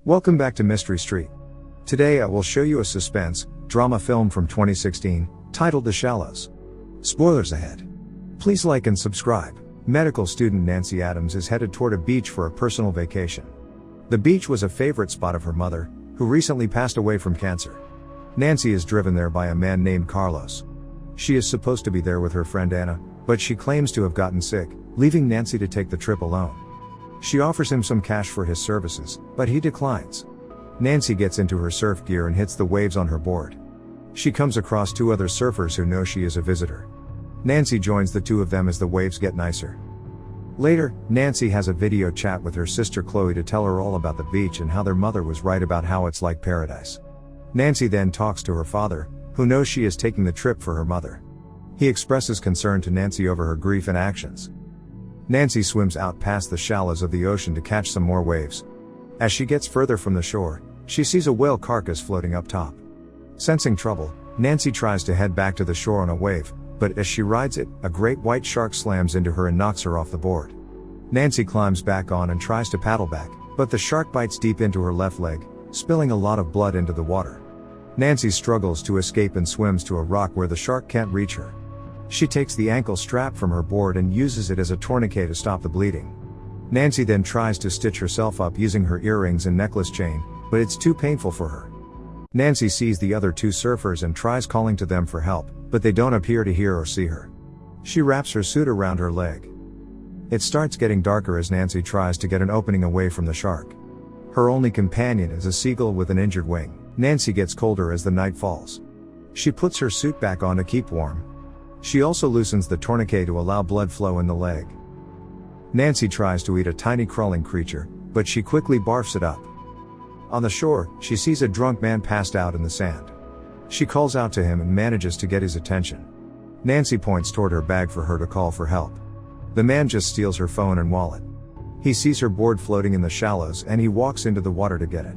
Welcome back to Mystery Street. Today I will show you a suspense, drama film from 2016, titled The Shallows. Spoilers ahead. Please like and subscribe. Medical student Nancy Adams is headed toward a beach for a personal vacation. The beach was a favorite spot of her mother, who recently passed away from cancer. Nancy is driven there by a man named Carlos. She is supposed to be there with her friend Anna, but she claims to have gotten sick, leaving Nancy to take the trip alone. She offers him some cash for his services, but he declines. Nancy gets into her surf gear and hits the waves on her board. She comes across two other surfers who know she is a visitor. Nancy joins the two of them as the waves get nicer. Later, Nancy has a video chat with her sister Chloe to tell her all about the beach and how their mother was right about how it's like paradise. Nancy then talks to her father, who knows she is taking the trip for her mother. He expresses concern to Nancy over her grief and actions. Nancy swims out past the shallows of the ocean to catch some more waves. As she gets further from the shore, she sees a whale carcass floating up top. Sensing trouble, Nancy tries to head back to the shore on a wave, but as she rides it, a great white shark slams into her and knocks her off the board. Nancy climbs back on and tries to paddle back, but the shark bites deep into her left leg, spilling a lot of blood into the water. Nancy struggles to escape and swims to a rock where the shark can't reach her. She takes the ankle strap from her board and uses it as a tourniquet to stop the bleeding. Nancy then tries to stitch herself up using her earrings and necklace chain, but it's too painful for her. Nancy sees the other two surfers and tries calling to them for help, but they don't appear to hear or see her. She wraps her suit around her leg. It starts getting darker as Nancy tries to get an opening away from the shark. Her only companion is a seagull with an injured wing. Nancy gets colder as the night falls. She puts her suit back on to keep warm. She also loosens the tourniquet to allow blood flow in the leg. Nancy tries to eat a tiny crawling creature, but she quickly barfs it up. On the shore, she sees a drunk man passed out in the sand. She calls out to him and manages to get his attention. Nancy points toward her bag for her to call for help. The man just steals her phone and wallet. He sees her board floating in the shallows and he walks into the water to get it.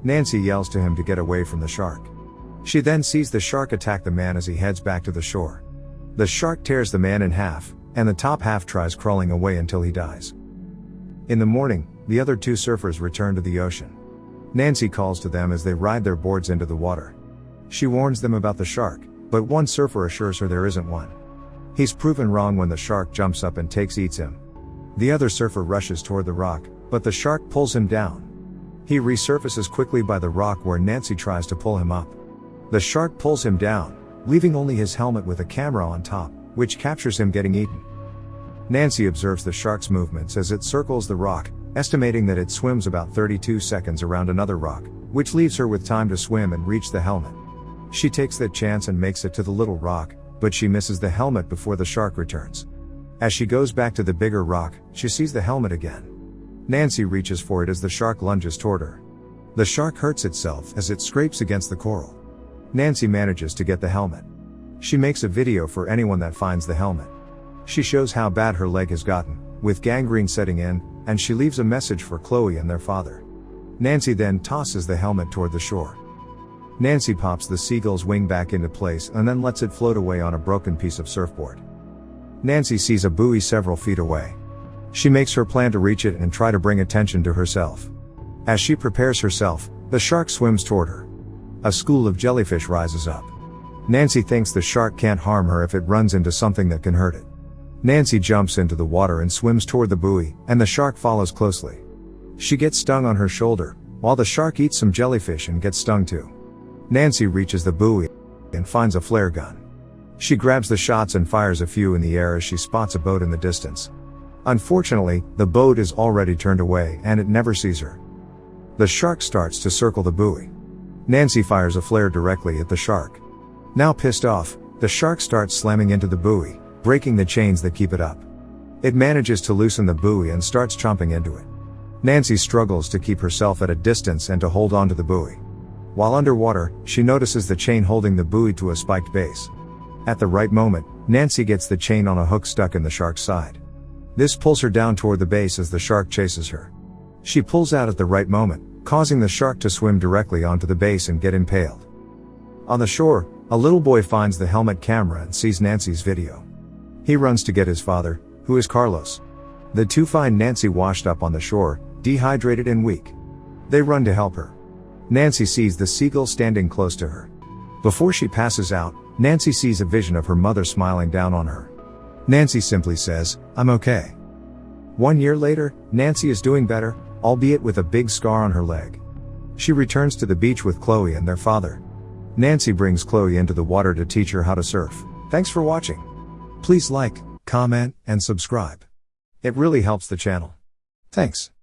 Nancy yells to him to get away from the shark. She then sees the shark attack the man as he heads back to the shore. The shark tears the man in half, and the top half tries crawling away until he dies. In the morning, the other two surfers return to the ocean. Nancy calls to them as they ride their boards into the water. She warns them about the shark, but one surfer assures her there isn't one. He's proven wrong when the shark jumps up and eats him. The other surfer rushes toward the rock, but the shark pulls him down. He resurfaces quickly by the rock where Nancy tries to pull him up. The shark pulls him down, leaving only his helmet with a camera on top, which captures him getting eaten. Nancy observes the shark's movements as it circles the rock, estimating that it swims about 32 seconds around another rock, which leaves her with time to swim and reach the helmet. She takes that chance and makes it to the little rock, but she misses the helmet before the shark returns. As she goes back to the bigger rock, she sees the helmet again. Nancy reaches for it as the shark lunges toward her. The shark hurts itself as it scrapes against the coral. Nancy manages to get the helmet. She makes a video for anyone that finds the helmet. She shows how bad her leg has gotten, with gangrene setting in, and she leaves a message for Chloe and their father. Nancy then tosses the helmet toward the shore. Nancy pops the seagull's wing back into place and then lets it float away on a broken piece of surfboard. Nancy sees a buoy several feet away. She makes her plan to reach it and try to bring attention to herself. As she prepares herself, the shark swims toward her. A school of jellyfish rises up. Nancy thinks the shark can't harm her if it runs into something that can hurt it. Nancy jumps into the water and swims toward the buoy, and the shark follows closely. She gets stung on her shoulder, while the shark eats some jellyfish and gets stung too. Nancy reaches the buoy and finds a flare gun. She grabs the shots and fires a few in the air as she spots a boat in the distance. Unfortunately, the boat is already turned away and it never sees her. The shark starts to circle the buoy. Nancy fires a flare directly at the shark. Now pissed off, the shark starts slamming into the buoy, breaking the chains that keep it up. It manages to loosen the buoy and starts chomping into it. Nancy struggles to keep herself at a distance and to hold onto the buoy. While underwater, she notices the chain holding the buoy to a spiked base. At the right moment, Nancy gets the chain on a hook stuck in the shark's side. This pulls her down toward the base as the shark chases her. She pulls out at the right moment, causing the shark to swim directly onto the base and get impaled. On the shore, a little boy finds the helmet camera and sees Nancy's video. He runs to get his father, who is Carlos. The two find Nancy washed up on the shore, dehydrated and weak. They run to help her. Nancy sees the seagull standing close to her. Before she passes out, Nancy sees a vision of her mother smiling down on her. Nancy simply says, "I'm okay." 1 year later, Nancy is doing better, albeit with a big scar on her leg. She returns to the beach with Chloe and their father. Nancy brings Chloe into the water to teach her how to surf. Thanks for watching. Please like, comment, and subscribe. It really helps the channel. Thanks.